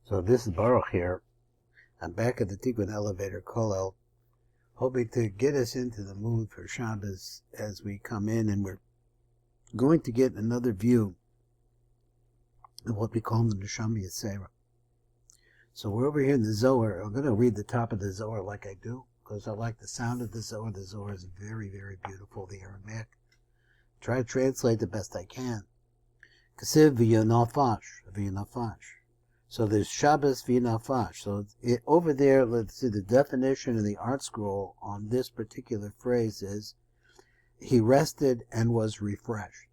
So this is Baruch here. I'm back at the Tikkun Elevator Kollel, hoping to get us into the mood for Shabbos as we come in, and we're going to get another view of what we call the Neshama Yisera. So we're over here in the Zohar. I'm going to read the top of the Zohar like I do, because I like the sound of the Zohar. The Zohar is very, very beautiful, the Aramaic. Try to translate the best I can. Kasiv v'yanafash. So there's Shabbos v'nafash. So over there, let's see, the definition in the art scroll on this particular phrase is, he rested and was refreshed.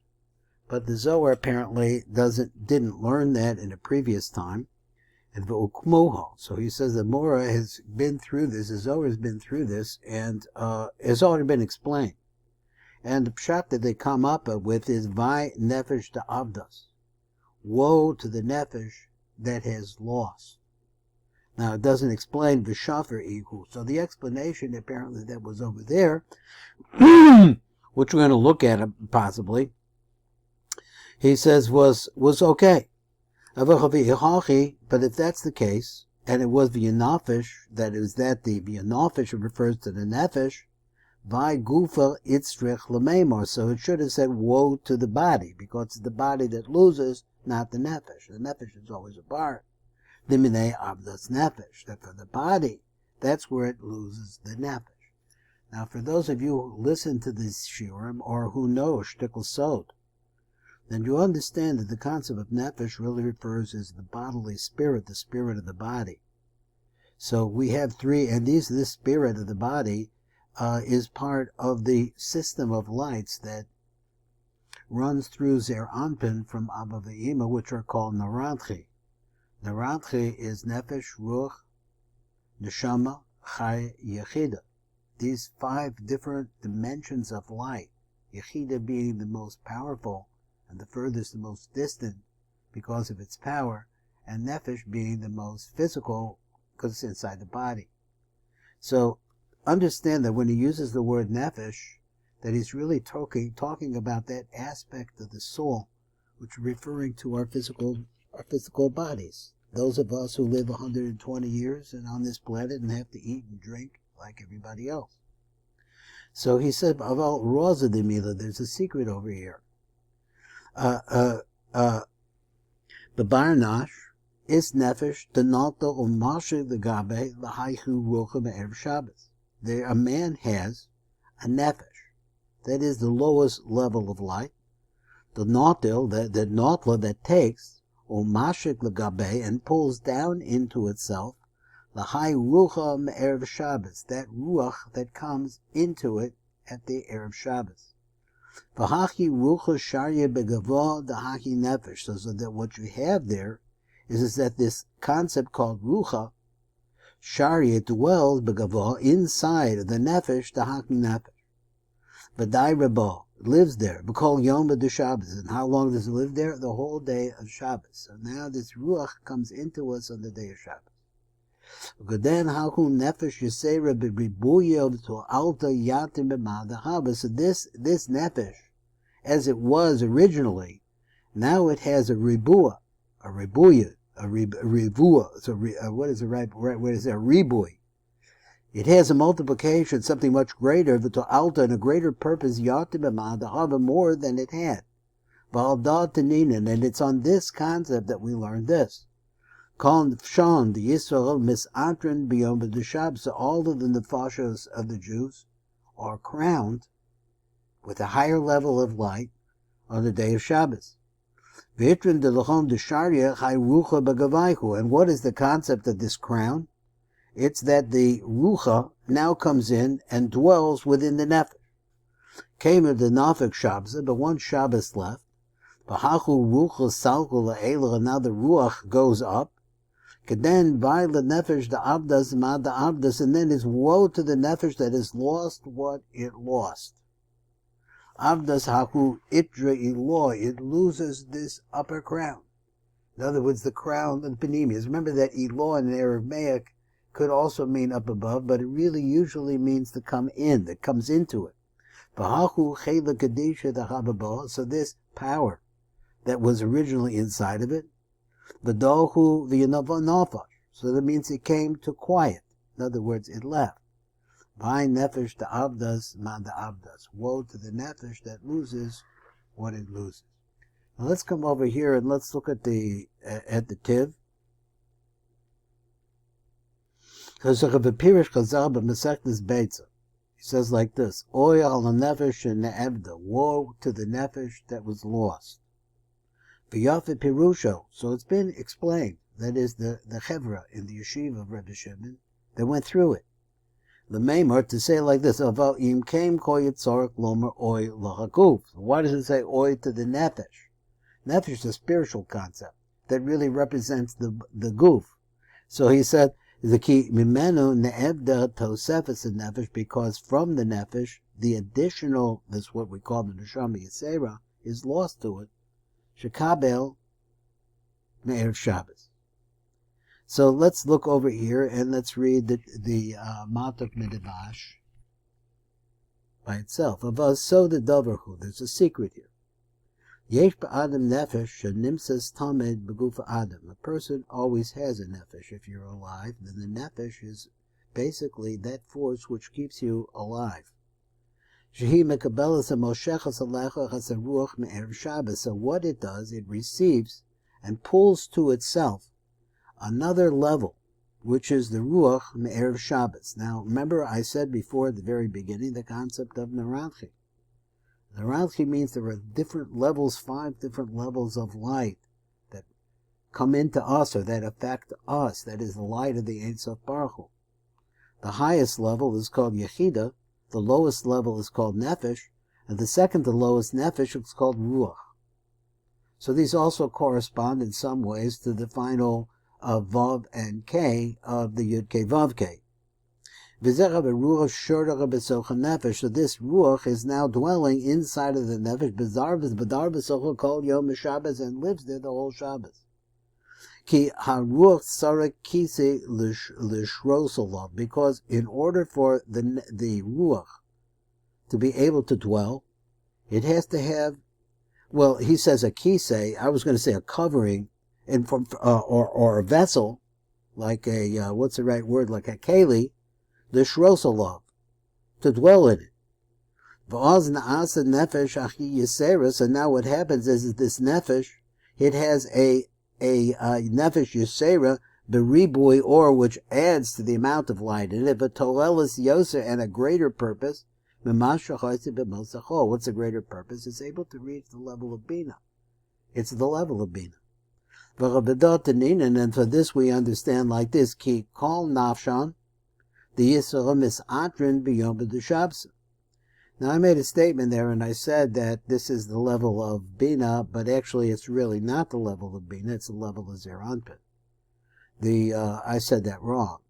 But the Zohar apparently didn't learn that in a previous time. And v'ukmoho. So he says the Mora has been through this, the Zohar has been through this, and has already been explained. And the pshat that they come up with is Vai Nefesh da Avdas. Woe to the Nefesh that has lost. Now it doesn't explain Vishafer Ihu. So the explanation apparently that was over there, which we're going to look at possibly, he says was okay. But if that's the case, and it was V'yanafish, that the V'yanafish refers to the Nefesh, Vai Gufa Itzrich Lamemor. So it should have said woe to the body, because it's the body that loses, not the Nefesh. The Nefesh is always a part. The Minei Abdas Nefesh. That for the body, that's where it loses the Nefesh. Now for those of you who listen to this shiurim, or who know Shtickle Sod, then you understand that the concept of Nefesh really refers as the bodily spirit, the spirit of the body. So we have three, and this spirit of the body is part of the system of lights that runs through Zer Anpin from Abba Ve'ima, which are called Narantchi. Narantchi is Nefesh, Ruach, Neshama, Chai, Yechida. These 5 different dimensions of light, Yechida being the most powerful and the furthest, the most distant because of its power, and Nefesh being the most physical because it's inside the body. So understand that when he uses the word Nefesh, that he's really talking about that aspect of the soul, which is referring to our physical bodies. Those of us who live 120 years and on this planet and have to eat and drink like everybody else. So he said, Aval Rosa de Mila, there's a secret over here. The Barnash is Nefesh, the Nalta or Masha the Gabe, the Haihu Rocha Me'erev Shabbos. There, a man has a Nefesh. That is the lowest level of light. The Nautil, the Nautla that takes, or Mashik Lagabe, and pulls down into itself, the high Rucha Me'erev Shabbos, that Ruach that comes into it at the Erev Shabbos. V'hachi Rucha Sharya Begavo, the Haki Nefesh. So that what you have there is that this concept called Rucha, Sharya dwells Begavo, inside of the Nefesh, the Haki Nefesh. V'dai Rabo lives there. B'kol Yom B'du Shabbos. And how long does it live there? The whole day of Shabbos. So now this Ruach comes into us on the day of Shabbos. Then Haku Nefesh Yisera B'ribuyo to Alta Yatim B'madahaba. So this Nefesh, as it was originally, now it has a ribuya, a rivua. So what is the right word? Is there? A ribui. It has a multiplication, something much greater, to Alta, and a greater purpose, Yatim B'madahaba, more than it had. V'aldad Taninan, and it's on this concept that we learned this. Called Shon, the Yisrael misatrin b'yom b'dushabbos. So all of the nefashos of the Jews are crowned with a higher level of light on the day of Shabbos. V'itrin delachon d'sharya chai rucha b'gavaychu. And what is the concept of this crown? It's that the rucha now comes in and dwells within the nefesh. Came of the nafik Shabbos, but one Shabbos left. V'hachu rucha salku la'ela. Now the ruach goes up. Then by the nefesh the abdas mad the abdas, and then is woe to the nefesh that has lost what it lost. Abdas haku itra ilo, it loses this upper crown. In other words, the crown of the panemius. Remember that ilo in Aramaic could also mean up above, but it really usually means to come in, that comes into it. Vahaku chela kadisha the hababa. So this power that was originally inside of it, V'dohu v'yanav. So that means it came to quiet. In other words, it left. V'ai nefesh da'avdas ma da'avdas. Woe to the nefesh that loses what it loses. Now let's come over here and let's look at the tiv. He says like this: Oy al nefesh ne'evda. Woe to the nefesh that was lost. V'yafe pirusho. So it's been explained. That is the chevra in the yeshiva of Rebbe Shimon that went through it. The Maimor, to say like this: Avo im came ko yitzorek lomer oy lahakuf. Why does it say oy to the nefesh? Nefesh is a spiritual concept that really represents the goof. So he said, the key mimenu ne'evda tosefes nefesh, because from the nefesh, the additional, that's what we call the neshama yisera, is lost to it. Shekabel me'erev Shabbos. So let's look over here and let's read the Matok Midrash by itself. Of us, so the Doverhu. There's a secret here. Yesh ba'adam nefesh shenimsas tamed begufa adam. A person always has a nefesh. If you're alive, then the nefesh is basically that force which keeps you alive. Shehi mekabelas hamoshechas alecha has a ruach me'erev Shabbos. So what it does, it receives and pulls to itself another level, which is the ruach me'erev Shabbos. Now, remember I said before at the very beginning the concept of neranchi. Neranchi means there are different levels, 5 different levels of light that come into us or that affect us. That is the light of the Ein Sof Baruch Hu. The highest level is called Yechida, the lowest level is called Nefesh, and the second to lowest Nefesh is called Ruach. So these also correspond in some ways to the final Vav and K of the Yud K Vav K. So this ruach is now dwelling inside of the nefesh, b'dar b'socha kol yom Shabbos, and lives there the whole Shabbos. Ki haruach tzarek kise l'shrosolav, because in order for the ruach to be able to dwell, it has to have, well, he says a kise. I was going to say a covering, and or a vessel, like a what's the right word, like a keli. The shrosalov, to dwell in it. V'oz na'asa nefesh achi yisera. So now what happens is this nefesh, it has a nefesh yisera, beribui, or which adds to the amount of light in it, but tolelis yoser, and a greater purpose. What's the greater purpose? It's able to reach the level of bina. It's the level of bina. And for this we understand like this: ki kol nafshan. The Yisrael misatrin b'yom b'dushabsa. Now I made a statement there and I said that this is the level of Bina, but actually it's really not the level of Bina, it's the level of Zeranpin. I said that wrong.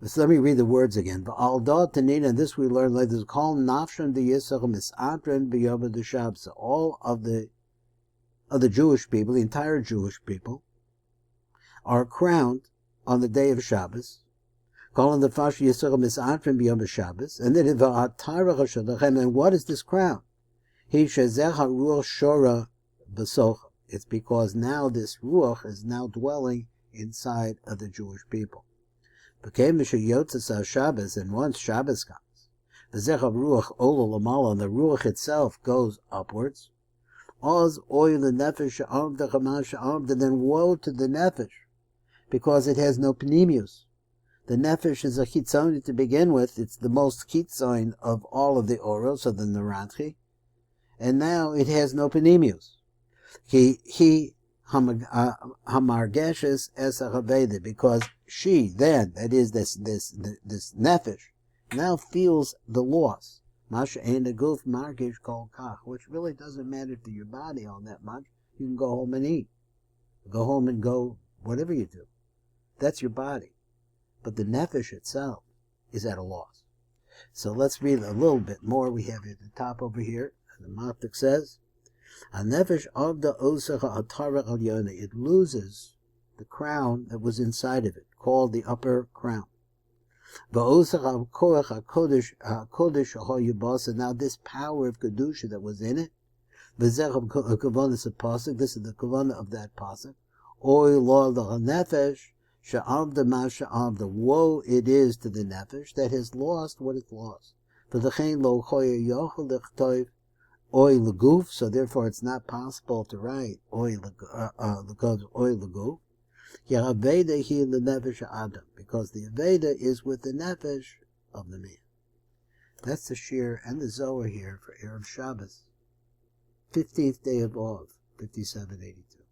So let me read the words again. V'aldot tanina, and this we learned later, call nafshan the Yisrael misatrin b'yom b'dushabsa. All of the Jewish people, the entire Jewish people, are crowned on the day of Shabbos, calling the Fash Yisrael Misatrim B'Yom Shabbos, and then and what is this crown? He Shezeh HaRuach Shora B'Socha. It's because now this Ruach is now dwelling inside of the Jewish people. Became Mishayotzes Shabbos, and once Shabbos comes, the Zech HaRuach Ola Lamala, and the Ruach itself goes upwards. Oz Oy the Nefesh Sha'am the Chamash Sha'am, and then woe to the Nefesh, because it has no Pnimius. The nefesh is a chitzoni to begin with. It's the most chitzon of all of the oros of the neranchi, and now it has no panemius. He hamargeshes es a, because she then, that is this nefesh, now feels the loss. Masha ein a guf margish kol kach, which really doesn't matter to your body all that much. You can go home and eat, go home and go whatever you do. That's your body. But the nefesh itself is at a loss. So let's read a little bit more. We have at the top over here. The Matik says, "A nefesh of the osacha atara al yona." It loses the crown that was inside of it, called the upper crown. V'osacha koach hakodesh hayubasa. Now this power of kedusha that was in it, v'zech kavanas pasuk. This is the kavanah of that pasuk. Oy lo nefesh she'avda ma she'avda. Woe it is to the nefesh that has lost what it lost. For the chein lo choya yochel lichtov oy leguf. So therefore, it's not possible to write oy leguf. Aveda hi lenefesh adam, because the Aveda is with the nefesh of the man. That's the shir and the Zohar here for Erev Shabbos, 15th day of Av, 5782.